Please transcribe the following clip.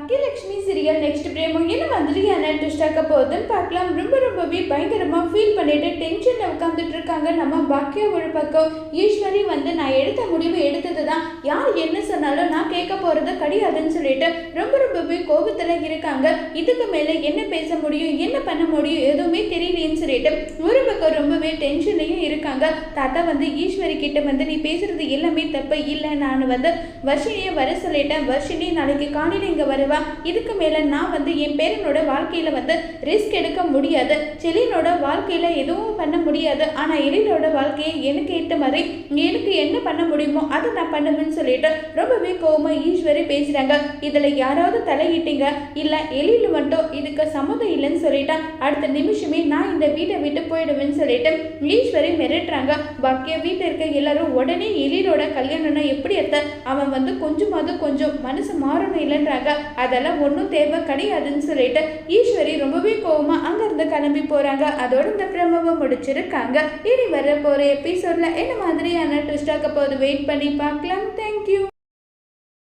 Baakiyalakshmi serial next பிரேமோ என்ன மாதிரியான twist ஆக்க போகுதுன்னு பார்க்கலாம். ரொம்பவே பயங்கரமா ஃபீல் பண்ணிட்டு டென்ஷன்ல உட்காந்துட்டு இருக்காங்க நம்ம பாக்கியா. ஒரு பக்கம் ஈஸ்வரி நான் எடுத்த முடிவு எடுத்ததுதான், யார் என்ன சொன்னாலும் நான் கேட்க போறது கிடையாதுன்னு சொல்லிட்டு ரொம்பவே கோபத்துல இருக்காங்க. இதுக்கு மேல என்ன பேச முடியும், என்ன பண்ண முடியும், எதுவுமே தெரியலேன்னு சொல்லிட்டு ஒரு பக்கம் ரொம்பவே டென்ஷன்லயும் இருக்காங்க. தாத்தா ஈஸ்வரி கிட்ட நீ பேசுறது எல்லாமே தப்பு இல்லை, நான் வர்ஷினியை வர சொல்லிட்டேன், வர்ஷினி நாளைக்கு காலையில் இங்கே வருவா. இதுக்கு மேலே நான் என் பேரனோட வாழ்க்கையில் ரிஸ்க் எடுக்க முடியாது, செலினோட வாழ்க்கையில் எதுவும் பண்ண முடியாது. ஆனால் எழிலோட வாழ்க்கையை எனக்கு ஏற்ற மாதிரி எனக்கு என்ன பண்ண முடியுமோ அதை நான் பண்ணுவேன்னு சொல்லிட்டு ரொம்பவே கோவமாக ஈஸ்வரி பேசுகிறாங்க. இதில் யாராவது தலையிட்டீங்க இல்லை எழில் மட்டும் இதுக்கு சம்மதம் இல்லைன்னு சொல்லிட்டேன், அடுத்த நிமிஷமே நான் இந்த வீட்டை விட்டு போயிடுவேன்னு சொல்லிட்டு ஈஸ்வரி மிரட்டுறாங்க. பாக்கியா வீட்டில் இருக்க எல்லாரும் உடனே எழிலோட கல்யாணம்னா எப்படி எடுத்த, அவன் கொஞ்சம் மனசு மாறணும் இல்லைன்றாங்க. அதெல்லாம் ஒன்றும் தேவை கிடையாதுன்னு சொல்லிட்டு ஈஸ்வரி ரொம்பவே கோவமா அங்கிருந்து கிளம்பி போறாங்க. அதோட இந்த பிரமவை முடிச்சிருக்காங்க. இனி வர போற எபிசோட்ல என்ன மாதிரியான ட்விஸ்ட் ஆக்க போது வெயிட் பண்ணி பார்க்கலாம். தேங்க்ஸ்.